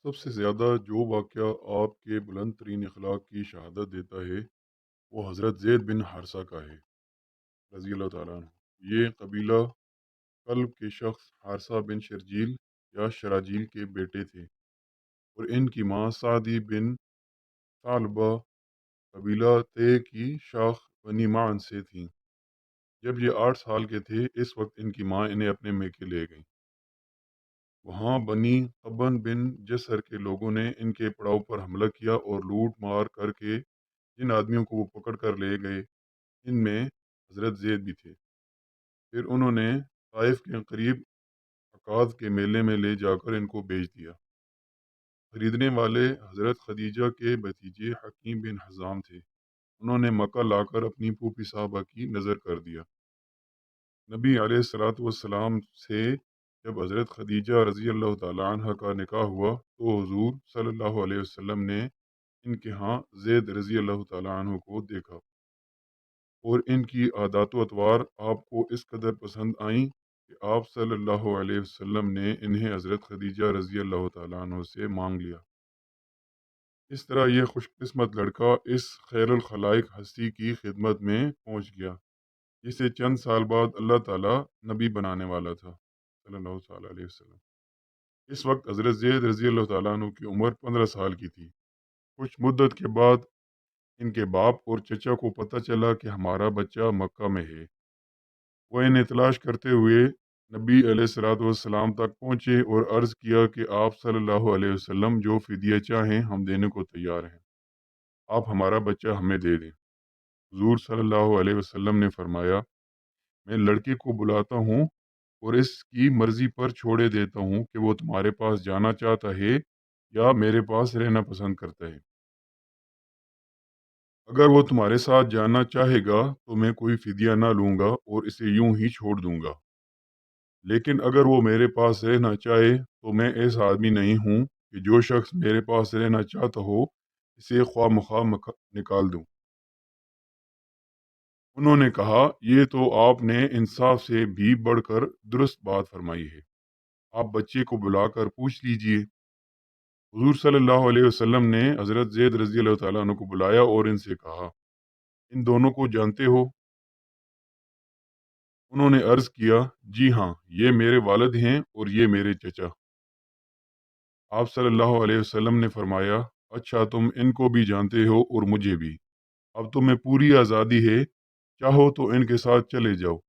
सबसे ज़्यादा जो वाक़या आपके बुलंद तरीन अखलाक की शहादत देता है, वो हज़रत ज़ैद बिन हारिसा का है, रज़ी अल्लाह ताला अन्हु। ये कबीला कल्ब के शख्स हारिसा बिन शर्जील या शराजील के बेटे थे और इनकी माँ सादी बिन सालबा कबीला तय की शाख बनी मान से थीं। जब ये 8 साल के थे, इस वक्त इनकी माँ इन्हें अपने मेके ले गईं। वहाँ बनी तबन बिन जसर के लोगों ने इनके पड़ाव पर हमला किया और लूट मार करके जिन आदमियों को वो पकड़ कर ले गए, इनमें हज़रत ज़ैद भी थे। फिर उन्होंने ताइफ के करीब अकाद के मेले में ले जाकर इनको बेच दिया। खरीदने वाले हज़रत खदीजा के भतीजे हकीम बिन हज़ाम थे। उन्होंने मक्का लाकर अपनी फूफी साहबा की नज़र कर दिया। नबी अलैहिस्सलाम से जब हज़रत खदीजा रज़ी अल्लाह ताला अन्हा का निकाह हुआ, तो हुज़ूर सल्लल्लाहु अलैहि वसल्लम ने इनके यहाँ ज़ैद रज़ी अल्लाह ताला अन्हु को देखा और इनकी आदत व अतवार आपको इस कदर पसंद आईं कि आप सल्लल्लाहु अलैहि वसल्लम ने इन्हें हज़रत खदीजा रज़ी अल्लाह तआला अन्हा से मांग लिया। इस तरह यह खुशकिस्मत लड़का इस खैरुल खलाइक हस्ती की खिदमत में पहुंच गया, जिसे चंद साल बाद अल्लाह ताला नबी बनाने वाला था, सल्लल्लाहु ताला अलैहि वसल्लम। इस वक्त हज़रत ज़ैद रज़ी अल्लाह तआला अन्हु की उम्र 15 साल की थी। कुछ मुद्दत के बाद इनके बाप और चचा को पता चला कि हमारा बच्चा मक्का में है। वो इन्हें तलाश करते हुए नबी अलैहिस्सलाम तक पहुँचे और अर्ज़ किया कि आप सल्लल्लाहु अलैहि वसल्लम जो फ़िदिया चाहें हम देने को तैयार हैं। आप हमारा बच्चा हमें दे दें। हुज़ूर सल्लल्लाहु अलैहि वसल्लम ने फरमाया, मैं लड़के को बुलाता हूँ और इसकी मर्ज़ी पर छोड़े देता हूँ कि वो तुम्हारे पास जाना चाहता है या मेरे पास रहना पसंद करता है। अगर वो तुम्हारे साथ जाना चाहेगा तो मैं कोई फ़िदिया ना लूँगा और इसे यूँ ही छोड़ दूँगा। लेकिन अगर वो मेरे पास रहना चाहे तो मैं ऐसा आदमी नहीं हूँ कि जो शख्स मेरे पास रहना चाहता हो इसे ख्वाह मख्वाह निकाल दूँ। उन्होंने कहा, ये तो आपने इंसाफ से भी बढ़कर दुरुस्त बात फरमाई है। आप बच्चे को बुलाकर पूछ लीजिए। हुजूर सल्लल्लाहु अलैहि वसल्लम ने हज़रत ज़ैद रज़ी अल्लाह तआला अन्हु को बुलाया और इनसे कहा, इन दोनों को जानते हो? उन्होंने अर्ज़ किया, जी हाँ, ये मेरे वालिद हैं और ये मेरे चचा। आप सल्लल्लाहु अलैहि वसल्लम ने फरमाया, अच्छा तुम इनको भी जानते हो और मुझे भी। अब तुम्हें पूरी आज़ादी है, चाहो तो इनके साथ चले जाओ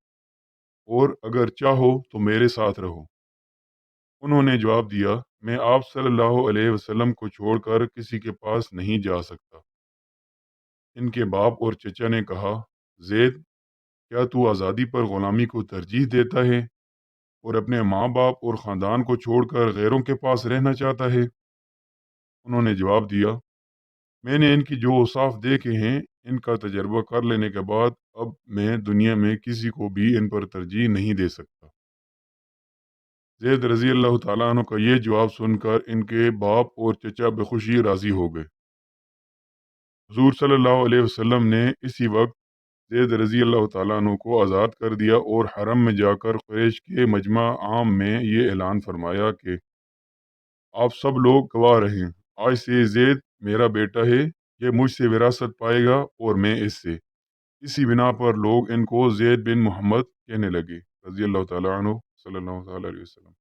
और अगर चाहो तो मेरे साथ रहो। उन्होंने जवाब दिया, मैं आप सल्लल्लाहु अलैहि वसल्लम को छोड़कर किसी के पास नहीं जा सकता। इनके बाप और चचा ने कहा, ज़ैद, क्या तू आज़ादी पर ग़ुलामी को तरजीह देता है और अपने माँ बाप और ख़ानदान को छोड़कर गैरों के पास रहना चाहता है? उन्होंने जवाब दिया, मैंने इनकी जो औसाफ देखे हैं, इनका तजर्बा कर लेने के बाद अब मैं दुनिया में किसी को भी इन पर तरजीह नहीं दे सकता। ज़ैद रज़ी अल्लाह तआला अन्हु का ये जवाब सुनकर इनके बाप और चचा बेखुशी राज़ी हो गए। हुज़ूर सल्लल्लाहु अलैहि वसल्लम ने इसी वक्त ज़ैद रज़ी अल्लाह तआला अन्हु को आज़ाद कर दिया और हरम में जाकर कुरैश के मजमा आम में ये ऐलान फरमाया कि आप सब लोग गवाह रहें, आज से ज़ैद मेरा बेटा है, ये मुझसे विरासत पाएगा और मैं इससे। इसी बिना पर लोग इनको ज़ैद बिन मोहम्मद कहने लगे, रज़ी अल्लाह तआला अन्हु, सल्लल्लाहु तआला अलैहि वसल्लम।